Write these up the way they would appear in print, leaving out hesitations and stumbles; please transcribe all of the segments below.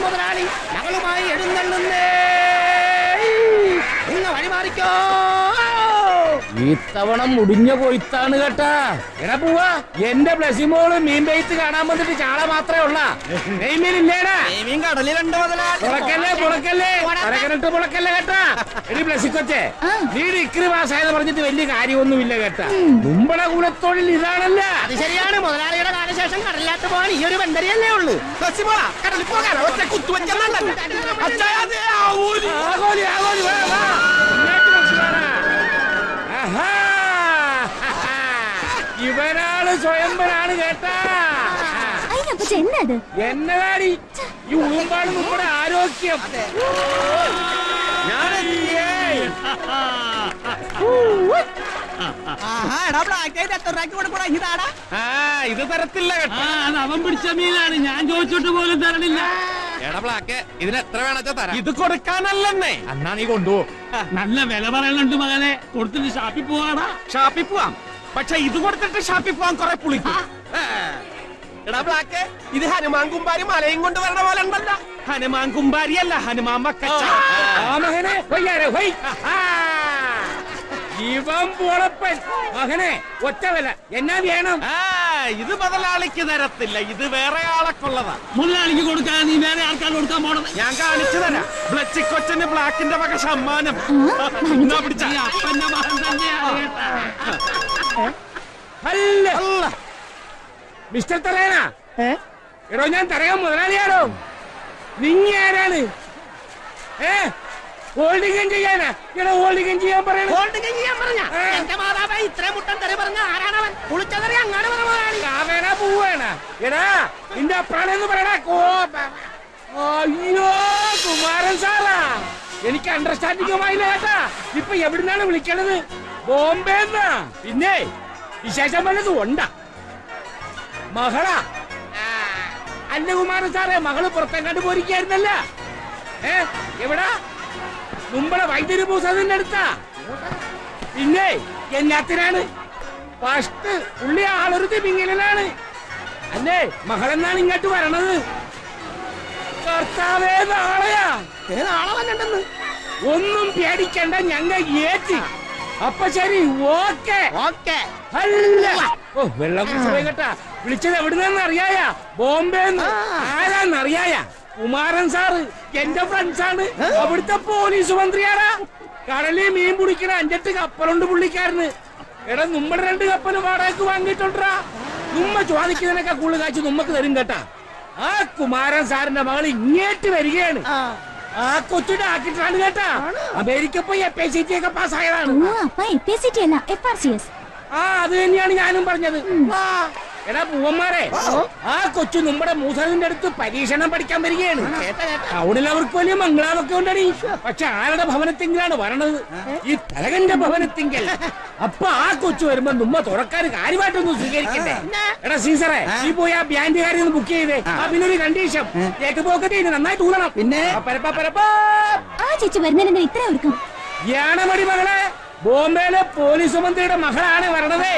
മുതലാളി ഞങ്ങളുമായി എഴുന്നള്ളുന്നേ. നിങ്ങൾ വഴിമാറിക്കോ. ഇത്തവണ മുടിഞ്ഞ കൊയ്ത്താണ് കേട്ടാ. എടാ പോവാ, എന്റെ ബ്ലസിമോള് മീൻ പെയ്ത്ത് കാണാൻ വന്നിട്ട് ചാള മാത്രമേ ഉള്ള. നെയ്മീനില്ലേടാ? കടലിലുണ്ട് മുതലാളി. പുളക്കല്ലേ കരകരട്ട് പുളക്കല്ലേ കേട്ടാ. എടി ബ്ലസിക്കൊച്ചേ, നീ ഡിഗ്രി പാസ്സായെന്ന് പറഞ്ഞിട്ട് വലിയ കാര്യമൊന്നുമില്ല കേട്ടാ. മുമ്പള കുലത്തൊഴിൽ ഇതാണല്ല. അത് ശരിയാണ്. മുതലാളിയുടെ കാലശേഷം കടലിലാട്ട് പോകാൻ ഈ ഒരു ബന്ധരിയല്ലേ ഉള്ളൂ. കടലിൽ പോകാൻ ഒറ്റ കുത്തുവെച്ചെന്നല്ല. ഇവനാള് സ്വയംവരാണ് കേട്ടാ. എന്നതാടി ഈ ഉളുമ്പാണ് നമ്മുടെ ആരോഗ്യം. ഇത് തരത്തില്ല കേട്ടോ. അവൻ പിടിച്ച മീനാണ്, ഞാൻ ചോദിച്ചിട്ട് പോലും തരണില്ല. എടാ ബ്ലാക്ക്, ഇതിന് എത്ര വേണച്ചാ തരാം. ഇത് കൊടുക്കാനല്ലെന്നേ. എന്നാ നീ കൊണ്ടുപോ. നല്ല വില പറയുന്നുണ്ട് മകനെ. കൊടുത്തിട്ട് ഷാപ്പിൽ പോവാടാ. ഷാപ്പിൽ പോവാം, പക്ഷെ ഇത് കൊടുത്തിട്ട് ഷാപ്പിൽ പോവാൻ കുറെ പുളിക്കും. എടാ ബ്ലാക്ക്, ഇത് ഹനുമാൻ കുമ്പാരി മലയും കൊണ്ട് വരണ പോലെ ഉണ്ടല്ല. ഹനുമാൻ കുമ്പാരി അല്ല, ഹനുമാൻ മക്കച്ച. ഇവൻ പൊളപ്പൻ മകനെ. ഒറ്റ വില എന്നാ വേണം? ഇത് മുതലാളിക്ക് തരത്തില്ല, ഇത് വേറെ ആളൊക്കെള്ളതാ. മുതലാളിക്ക് കൊടുക്കാൻ നീ വേറെ ആൾക്കാർ കൊടുക്കാൻ പോണത് ഞാൻ കാണിച്ചു തരാം. ബ്ലച്ചിക്കൊച്ചന് ബ്ലാക്കിന്റെ വക സമ്മാനം. മിസ്റ്റർ തറയണ, എടോ ഞാൻ തറയാൻ മുതലാളിയാണോ? നിങ്ങ ആരാണ്? ഹോൾഡിംഗ് ചെയ്യാനാ? എടോ ഹോൾഡിംഗ് ചെയ്യാൻ പറയണ. ഹോൾഡിംഗ് ചെയ്യാൻ പറഞ്ഞ എന്റെ മാതാവേ, ഇത്രയും മുട്ടൻ തെറി പറഞ്ഞ ആരാണവൻ? കുളിച്ചതറി അങ്ങാട് പറഞ്ഞ പോവാണ്. എടാ നിന്റെ അപ്രാണെന്ന് പറയണ. അയ്യോ കുമാരൻ സാറാ, എനിക്ക് അണ്ടർസ്റ്റാൻഡിംഗുമായില്ല കേട്ടാ. ഇപ്പൊ എവിടുന്നാണ് വിളിക്കണത്? ബോംബെന്നാ. പിന്നെ വിശേഷം വല്ലതും ഉണ്ടാ? മകളാ? അല്ല കുമാരൻ സാറേ, മകള് പുറത്തെങ്ങാണ്ട് പോയിരിക്കായിരുന്നല്ല. എവിടാ? മുമ്പളെ വൈദ്യുതി പൂസതിന്റെ അടുത്താ. പിന്നെ എന്നാത്തിനാണ്? ഫസ്റ്റ് പുള്ളി ആളൊരു തിമിങ്ങലാണ് അല്ലേ? മകളെന്നാണ് ഇങ്ങോട്ട് വരണത്. കർത്താവേ, നാളെയാ? നാളെ വന്നിട്ടെന്ന് ഒന്നും പേടിക്കണ്ട, ഞങ്ങൾ ഏറ്റി. അപ്പൊ ശരി, ഓക്കെ ഓക്കെ. അല്ല വെള്ളം കുടിച്ചു കേട്ടാ. വിളിച്ചത് എവിടുന്നെന്ന് അറിയായ? ബോംബെന്ന്. ആരാന്നറിയായ? കുമാരൻ സാറ് എന്റെ ഫ്രണ്ട്സാണ്. അവിടുത്തെ പോലീസ് മന്ത്രിയാടാ. കടലിൽ മീൻ പിടിക്കണ 5-8 കപ്പലുണ്ട് പുള്ളിക്കാരന്. എടാ നമ്മുടെ 2 കപ്പല് വാടകയ്ക്ക് വാങ്ങിയിട്ടുണ്ടാ. നമ്മ ചോദിക്കുന്നതിനൊക്കെ കൂടുതൽ കാഴ്ച നമ്മക്ക് തരും കേട്ടാ. ആ കുമാരൻ സാറിന്റെ മകൾ ഇങ്ങേറ്റ് വരികയാണ്. ആ കൊച്ചിന്റെ ആക്കിട്ടാണ് കേട്ടാ. അമേരിക്ക പോയി FACT ഒക്കെ പാസ്സായതാണ്. അത് തന്നെയാണ് ഞാനും പറഞ്ഞത്. എടാ പൂവന്മാരെ, ആ കൊച്ചു നമ്മുടെ മൂസലിന്റെ അടുത്ത് പരീക്ഷണം പഠിക്കാൻ വരികയാണ്. ടൗണിൽ അവർക്ക് വലിയ മംഗളാവൊക്കെ ഉണ്ടടി. പക്ഷെ ആരുടെ ഭവനത്തിങ്കിലാണ് വരണത്? ഈ തലകന്റെ ഭവനത്തിങ്കൽ. അപ്പൊ ആ കൊച്ചു വരുമ്പോ നമ്മ തുറക്കാൻ കാര്യമായിട്ടൊന്നും സ്വീകരിക്കണ്ടേ? എടാ സീസറെ, നീ പോയി ആ ബാൻഡുകാരി ഒന്ന് ബുക്ക് ചെയ്തേ. പിന്നൊരു കണ്ടീഷൻ, പോക്കറ്റ് നന്നായി തൂങ്ങണം. പിന്നെ യാണമടി മകളെ, ബോംബെയിലെ പോലീസ് മന്ത്രിയുടെ മകളാണ് വരണതേ.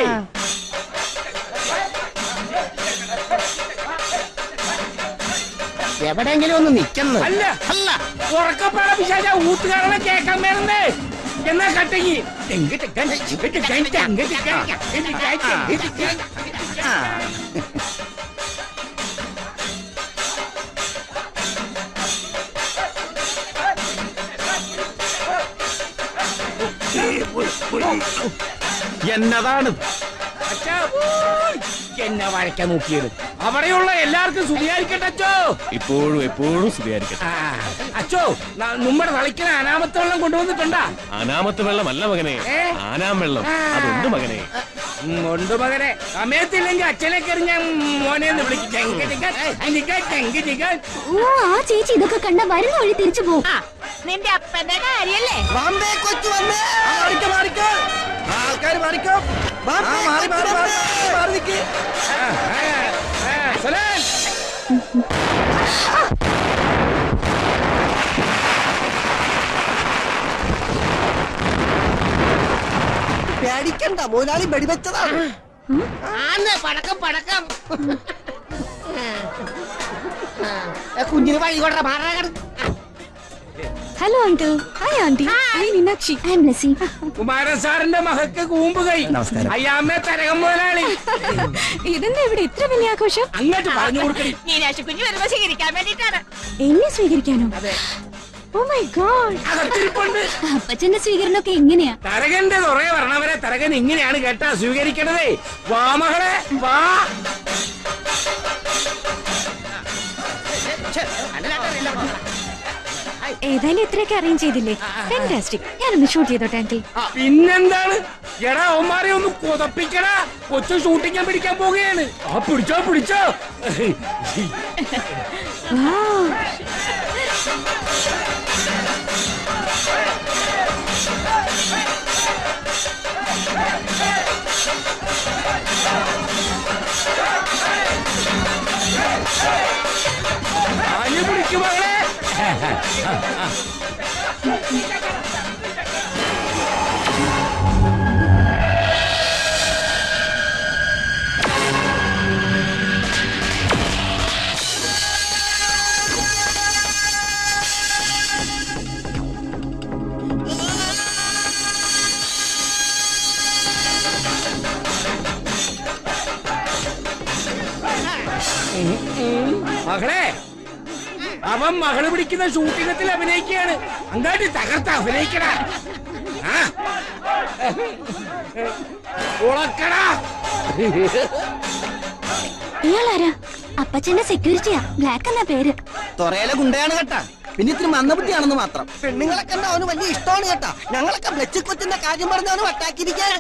എവിടെയെങ്കിലും ഒന്ന് നിക്കുന്നു. അല്ല അല്ല, ഉറക്കപ്പാട പിശാച ഊത്തുകാരനെ കേൾക്കാൻ വേണ്ടേ? എന്നാ കട്ടങ്ങി എന്നതാണ് എന്നെ വഴക്കാൻ നോക്കിയത്? അവിടെയുള്ള എല്ലാവർക്കും സ്തുതിയായിരിക്കട്ടെ അച്ചോ. ഇപ്പോഴും എപ്പോഴും സ്തുതിയായിരിക്കട്ടെ അച്ചോ. നമ്മുടെ തളിക്കണ അനാമത്ത് വെള്ളം കൊണ്ടുവന്നിട്ടുണ്ടാ? അനാമത്ത് വെള്ളമല്ല മകനെ, ആനാം വെള്ളം. അതുണ്ട് മകനെ. ഉണ്ട് മകനെ. സമയത്തില്ലെങ്കിൽ അച്ഛനെ കയറി ഞാൻ മോനെന്ന് വിളിക്കും. ചേച്ചി ഇതൊക്കെ കണ്ട വരുന്ന വഴി തിരിച്ചു പോകും. നിന്റെ അപ്പന്റെ കാര്യല്ലേ? കൊച്ചു വന്നേ. ആൾക്കാർ മാറിക്കോ. പേടിക്കണ്ട, മുതലാളി വെടിവെച്ചതാണ്. പടക്കം പടക്കം. കുഞ്ഞിന് വഴി കൊണ്ട മാറാകട്. Hello uncle. Hi aunty. Hi Meenakshi. I am Blessy. Kumaran സാറിന്റെ മകക്ക് കൂമ്പ് കൈ. അയ്യാമ്മേ തരകം മുതലാളി. ഇതെന്താ ഇവിടെ ഇത്ര വലിയ ആഘോഷം? അങ്ങോട്ട് പറഞ്ഞു കൊടുക്കണി. മീനാക്ഷി കുഞ്ഞു വരുമ്പോ സ്വീകരിക്കാൻ വേണ്ടിട്ടാണ്. എന്നെ സ്വീകരിക്കാനോ? Oh my God. അകത്തിരിപ്പുണ്ട്. അപ്പച്ചന്റെ സ്വീകരണമൊക്കെ എങ്ങനെയാ? തരകന്റെ തുറയെ വരണവരെ തരകൻ ഇങ്ങനെയാണ് കേട്ടാ സ്വീകരിക്കണതേ. വാ മകളെ വാ. ഏതായാലും ഇത്രയൊക്കെ അറേഞ്ച് ചെയ്തില്ലേ? ഫാന്റാസ്റ്റിക്. ഞാനൊന്ന് ഷൂട്ട് ചെയ്തോട്ടെ ആന്റി. പിന്നെന്താണ്? എടാ അവന്മാരെ ഒന്ന് കൊതപ്പിക്കടാ. കൊച്ചു ഷൂട്ടിക്കാൻ പിടിക്കാൻ പോവുകയാണ്. ആ പിടിച്ചോ പിടിച്ചോ. വാവ്. ആഞ്ഞു പിടിക്കും മകളെ. മകളെ അവൻ മകള് പിടിക്കുന്ന ഷൂട്ടിംഗത്തിൽ അഭിനയിക്കുകയാണ്. അങ്ങാട്ടി തകർത്ത് അഭിനയിക്കട. ഉളക്കടാ. ഇയാളാരാ? അപ്പച്ചന്റെ സെക്യൂരിറ്റിയാ. ബ്ലാക്ക് എന്നാ പേര്. തൊറയിലെ ഗുണ്ടയാണ് കേട്ടാ. പിന്നെ ഇത്തിരി മന്ദബുദ്ധിയാണെന്ന് മാത്രം. പെണ്ണുങ്ങളൊക്കെ എന്താ അവന് വലിയ ഇഷ്ടമാണ് കേട്ടാ. ഞങ്ങളൊക്കെ ബ്ലച്ച് കൊച്ചിന്റെ കാര്യം പറഞ്ഞ് അവന് വട്ടാക്കിയിരിക്കാൻ.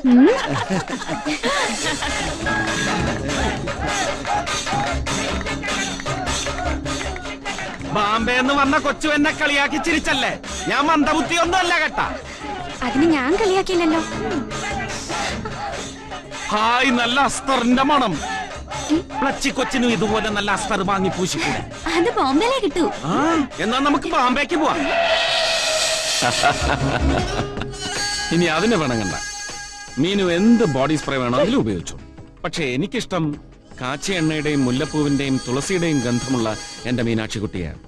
ബാംബെ എന്ന് വന്ന കൊച്ചു എന്നെ കളിയാക്കി ചിരിച്ചല്ലേ? ഞാൻ മന്ദബുദ്ധി ഒന്നും അല്ല കേട്ടാ. അതിന് ഞാൻ കളിയാക്കിയില്ലല്ലോ. ഹായ്, നല്ല അസ്തറിന്റെ മണം. പ്ലച്ചി കൊച്ചിനും ഇതുപോലെ നല്ല അസ്തർ വാങ്ങി പൂശിക്കൂടെ? അത് ബോംബെയിലേ കിട്ടൂ. എന്നാ നമുക്ക് ബാംബേക്ക് പോവാം. ഇനി അതിനെ വേണം. മീനു എന്ത് ബോഡി സ്പ്രേ വേണമെങ്കിലും ഉപയോഗിച്ചു. പക്ഷെ എനിക്കിഷ്ടം കാച്ചി എണ്ണയുടെയും മുല്ലപ്പൂവിന്റെയും തുളസിയുടെയും ഗന്ധമുള്ള എന്റെ മീനാക്ഷി കുട്ടിയാണ്.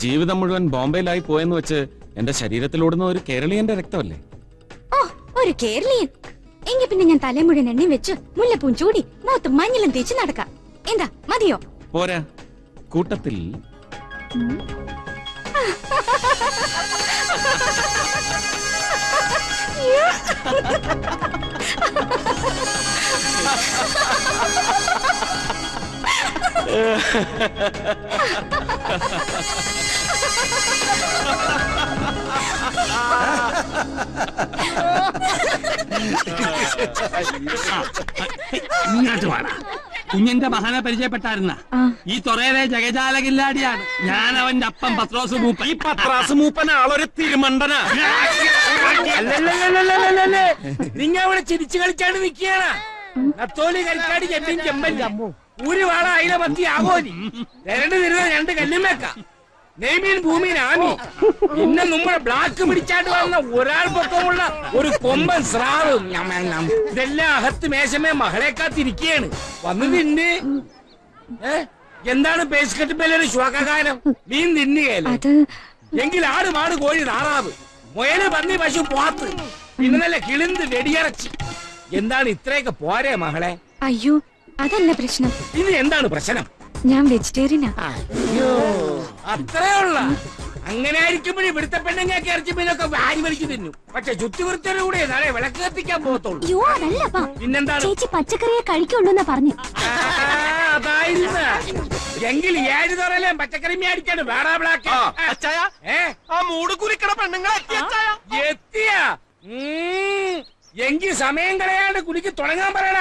ജീവിതം മുഴുവൻ ബോംബെയിലായി പോയെന്ന് വെച്ച് എന്റെ ശരീരത്തിലോടുന്ന ഒരു കേരളീയന്റെ രക്തമല്ലേ? ഓ, ഒരു കേരളീയൻ. എങ്കിൽ പിന്നെ ഞാൻ തലേ മുഴുവൻ എണ്ണയും വെച്ച് മുല്ലപ്പൂം ചൂടി മുഖത്ത് മഞ്ഞളും തേച്ച് നടക്കാം. എന്താ, മതിയോ? പോരാ, കൂട്ടത്തിൽ ഇങ്ങോട്ട് വേണം. കുഞ്ഞിന്റെ മകനെ പരിചയപ്പെട്ടായിരുന്ന ഈ തൊറയിലെ ജഗജാലകില്ലാടിയാണ്. ഞാൻ അവന്റെ അപ്പം പത്രോസ് മൂപ്പൻ. ഈ പത്രാസ് മൂപ്പൻ ആളൊരു തിരുമണ്ടനാ. നിങ്ങ ഇവിടെ ചിരിച്ചു കളിച്ചാണ്ട് നിൽക്കുകയാണ്. നത്തോലി കളിക്കാടി ചെമ്പിൻ ചെമ്പൻ ഒരു വാള അയില മത്തി ആകോലി രണ്ട് തിരുന്ന രണ്ട് കല്ലുമേക്ക നെയ്മീൻ ഭൂമീൻ ആമി പിന്നെ നമ്മുടെ ബ്ലാക്ക് പിടിച്ചാണ്ട് വന്ന ഒരാൾ പൊക്കമുള്ള ഒരു കൊമ്പൻ സ്രാവ്. ഇതെല്ലാം അകത്ത് മേശമേ മകളെ കാത്തിരിക്കുകയാണ്. വന്ന് തിന്ന്. എന്താണ് പേസ്കറ്റ് ബെല്ലൊരു ശ്വാകാരം? മീൻ തിന്നുകയല്ലേ? എങ്കിൽ ആട് മാട് കോഴി താറാവ് മുയല് പന്നി പശു പോത്ത് പിന്നെ നല്ല കിളിന്ത് വെടിയിറച്ചി. എന്താണ് ഇത്രയൊക്കെ പോരെ മകളെ? അയ്യോ, അതല്ല പ്രശ്നം. ഇത് എന്താണ് പ്രശ്നം? ഞാൻ വെജിറ്റേറിയനാ. അയ്യോ, അത്രേ ഉള്ള. അങ്ങനെ ആയിരിക്കുമ്പോഴേ ഇവിടുത്തെ പെണ്ണുങ്ങൾക്ക് ഇറച്ചി മീനൊക്കെ വാരി വലിച്ചു തിന്നു. പക്ഷെ ചുറ്റുവൃത്തിയോടുകൂടെ നാളെ വിളക്ക് കത്തിക്കാൻ പോകത്തുള്ളൂ. അയ്യോ, അതല്ലപ്പാ. പിന്നെന്താണ്? ചേച്ചി പച്ചക്കറിയെ കഴിക്കുള്ളൂന്നാ പറഞ്ഞു. അതായിരുന്നു. എങ്കിൽ 7 തുറയിലെ പച്ചക്കറി മേടിക്കാണ് വേറെ ബ്ലാക്ക്. ആ മൂട് കുറിക്കണ പെണ്ണുങ്ങളെ എത്തിയ എങ്കിൽ സമയം കളയാണ്ട് കുലിക്ക് തുടങ്ങാൻ പറയണ.